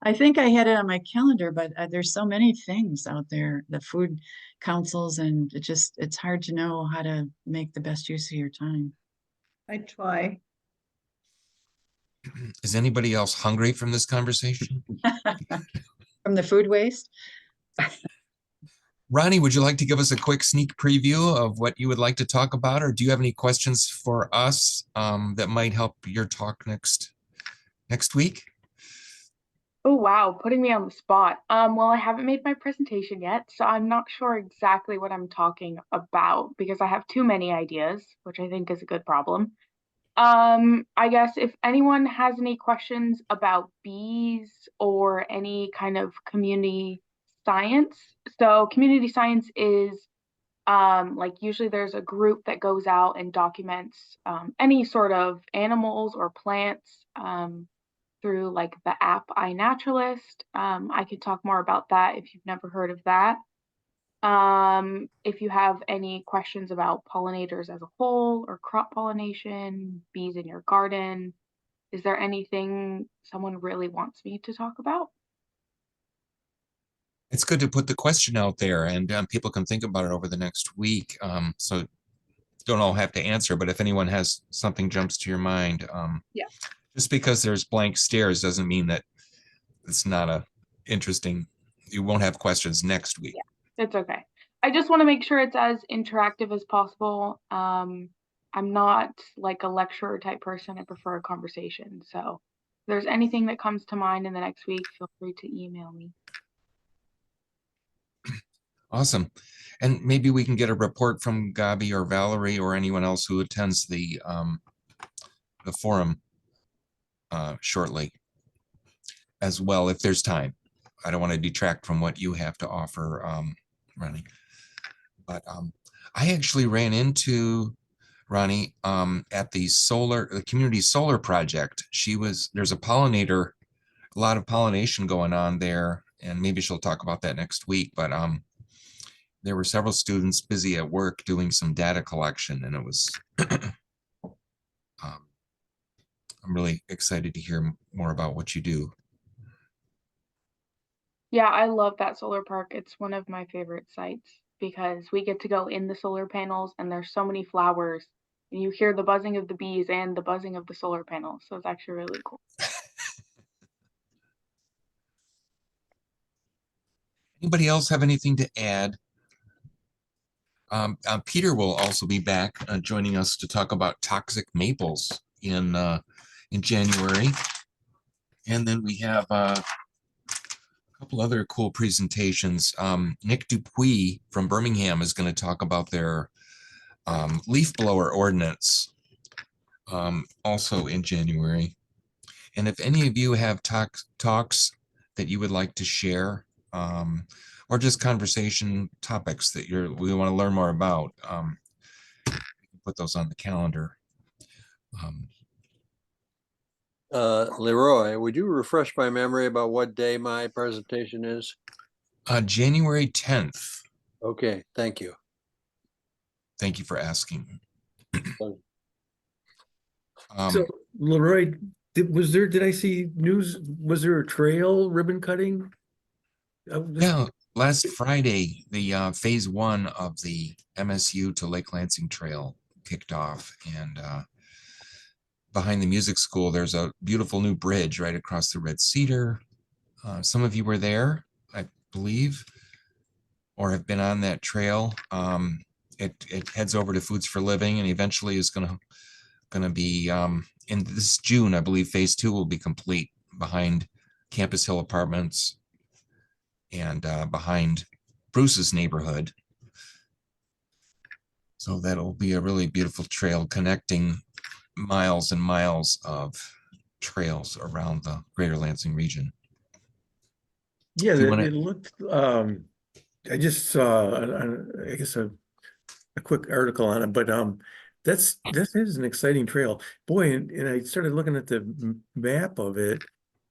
I think I had it on my calendar, but there's so many things out there, the food councils, and it's hard to know how to make the best use of your time. I try. Is anybody else hungry from this conversation? From the food waste? Ronnie, would you like to give us a quick sneak preview of what you would like to talk about, or do you have any questions for us that might help your talk next week? Oh, wow, putting me on the spot. Well, I haven't made my presentation yet, so I'm not sure exactly what I'm talking about because I have too many ideas, which I think is a good problem. I guess if anyone has any questions about bees or any kind of community science. So community science is like usually there's a group that goes out and documents any sort of animals or plants through like the app iNaturalist. I could talk more about that if you've never heard of that. If you have any questions about pollinators as a whole or crop pollination, bees in your garden, is there anything someone really wants me to talk about? It's good to put the question out there, and people can think about it over the next week. So don't all have to answer, but if anyone has something jumps to your mind, Yeah. just because there's blank stares doesn't mean that it's not you won't have questions next week. Yeah, it's okay. I just want to make sure it's as interactive as possible. I'm not like a lecturer type person. I prefer a conversation. So if there's anything that comes to mind in the next week, feel free to email me. Awesome. And maybe we can get a report from Gabi or Valerie or anyone else who attends the forum shortly as well, if there's time. I don't want to detract from what you have to offer, Ronnie. But I actually ran into Ronnie at the community solar project. There's a lot of pollination going on there, and maybe she'll talk about that next week. But there were several students busy at work doing some data collection, and it was I'm really excited to hear more about what you do. Yeah, I love that solar park. It's one of my favorite sites because we get to go in the solar panels and there's so many flowers and you hear the buzzing of the bees and the buzzing of the solar panels. So it's actually really cool. Anybody else have anything to add? Peter will also be back joining us to talk about toxic maples in January. And then we have a couple other cool presentations. Nick Dupuis from Birmingham is going to talk about their leaf blower ordinance also in January. And if any of you have talks that you would like to share, or just conversation topics that we want to learn more about, you can put those on the calendar. Leroy, would you refresh my memory about what day my presentation is? January 10th. Okay, thank you. Thank you for asking. So Leroy, did I see news? Was there a trail ribbon cutting? Yeah, last Friday, the phase 1 of the MSU to Lake Lansing Trail kicked off, and behind the music school, there's a beautiful new bridge right across the Red Cedar. Some of you were there, I believe, or have been on that trail. It heads over to Foods for Living, and eventually is gonna be in this June, I believe. Phase 2 will be complete behind Campus Hill Apartments and behind Bruce's neighborhood. So that'll be a really beautiful trail connecting miles and miles of trails around the greater Lansing region. Yeah, it looked, I just saw, I guess a quick article on it, but this is an exciting trail. Boy, and I started looking at the map of it,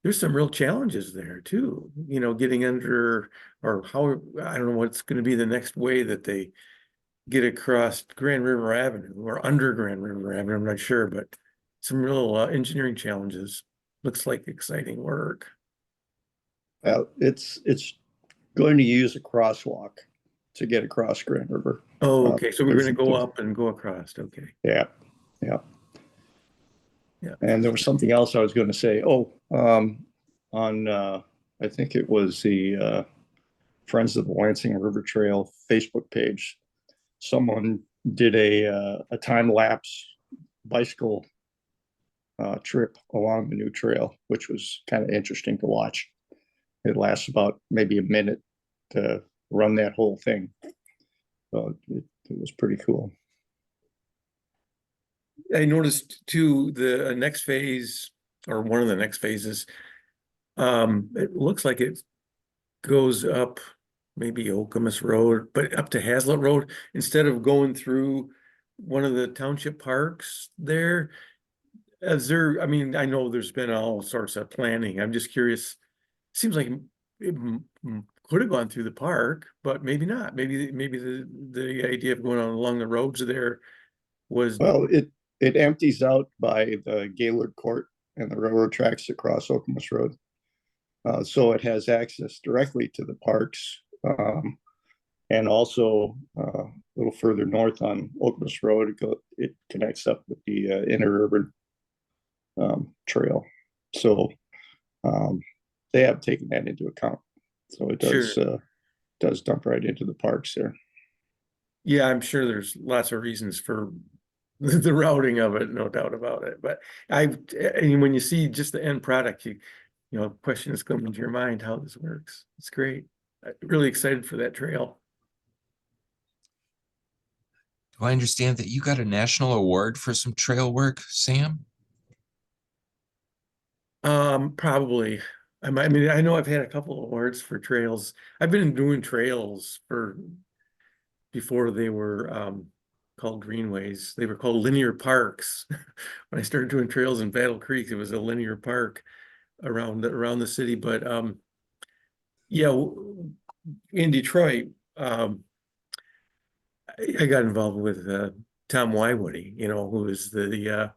there's some real challenges there too, you know, getting under, or how, I don't know what's going to be the next way that they get across Grand River Avenue or under Grand River Avenue. I'm not sure, but some real engineering challenges. Looks like exciting work. It's going to use a crosswalk to get across Grand River. Oh, okay. So we're going to go because- up and go across. Okay. Yeah, yeah. Yeah. And there was something else I was going to say. Oh, on I think it was the Friends of the Lansing River Trail Facebook page. Someone did a time lapse bicycle trip along the new trail, which was kind of interesting to watch. It lasts about maybe a minute to run that whole thing. So it was pretty cool. I noticed too, the next phase, or one of the next phases, it looks like it goes up maybe Okemos Road, but up to Hazlitt Road, instead of going through one of the township parks there. Is there, I mean, I know there's been all sorts of planning. I'm just curious. Seems like it could have gone through the park, but maybe not. Maybe the idea of going on along the roads there was. Well, it empties out by the Gaylord Court and the railroad tracks across Okemos Road. So it has access directly to the parks, and also a little further north on Okemos Road, it connects up with the interurban trail. So they have taken that into account. So it does dump right into the parks there. Yeah, I'm sure there's lots of reasons for the routing of it, no doubt about it. But and when you see just the end product, you know, questions come into your mind how this works. It's great. I'm really excited for that trail. Do I understand that you got a national award for some trail work, Sam? Probably. I mean, I know I've had a couple of awards for trails. I've been doing trails before they were called greenways. They were called linear parks. When I started doing trails in Battle Creek, it was a linear park around the city. But yeah, in Detroit, I got involved with Tom Wywoody, you know, who is the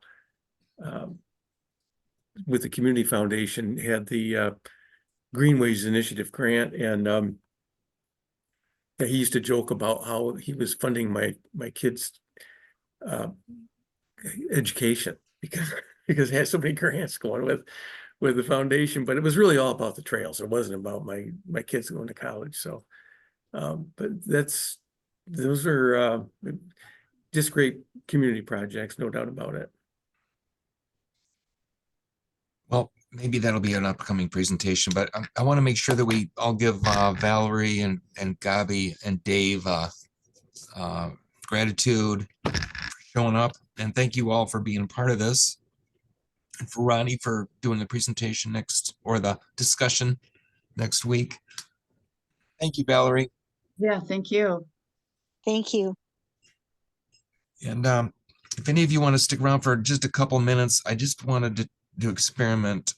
with the Community Foundation, had the Greenways Initiative grant, and he used to joke about how he was funding my kids' education because he had so many grants going with the foundation, but it was really all about the trails. It wasn't about my kids going to college. So, but those are just great community projects, no doubt about it. Well, maybe that'll be an upcoming presentation, but I want to make sure that we all give Valerie and Gabi and Dave gratitude for showing up, and thank you all for being a part of this, and for Ronnie for doing the presentation or the discussion next week. Thank you, Valerie. Yeah, thank you. Thank you. And if any of you want to stick around for just a couple minutes, I just wanted to experiment.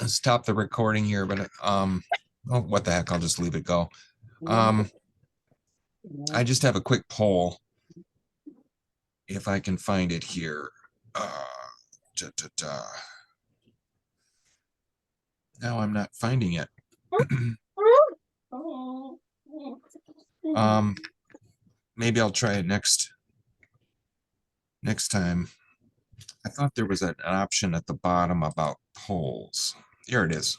Stop the recording here, but oh, what the heck, I'll just leave it go. I just have a quick poll, if I can find it here. Now I'm not finding it. Maybe I'll try it next time. I thought there was an option at the bottom about polls. Here it is.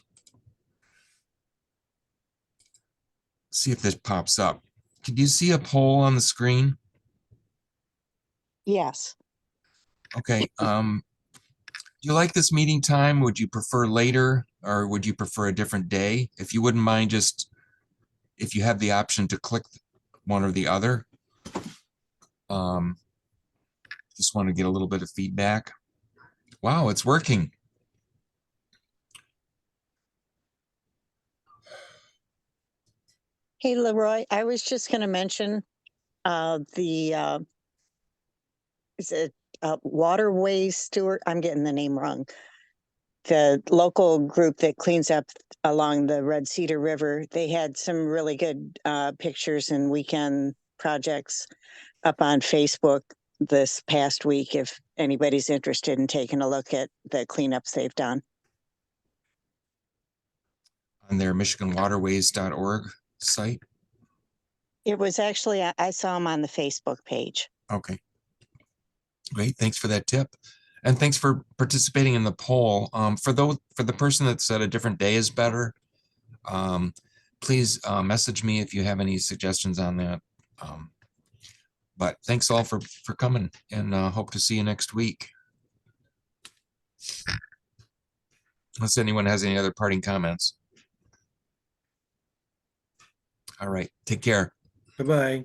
See if this pops up. Can you see a poll on the screen? Yes. Okay. Do you like this meeting time? Would you prefer later, or would you prefer a different day? If you wouldn't mind, just if you have the option to click one or the other. Just want to get a little bit of feedback. Wow, it's working. Hey, Leroy, I was just going to mention is it Waterways Stewart? I'm getting the name wrong. the local group that cleans up along the Red Cedar River, they had some really good pictures and weekend projects up on Facebook this past week, if anybody's interested in taking a look at the cleanups they've done. On their michiganwaterways.org site? It was actually, I saw them on the Facebook page. Okay. Great, thanks for that tip. And thanks for participating in the poll. For the person that said a different day is better, please message me if you have any suggestions on that. But thanks all for coming, and hope to see you next week. Unless anyone has any other parting comments. All right, take care. Bye-bye.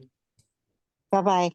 Bye-bye.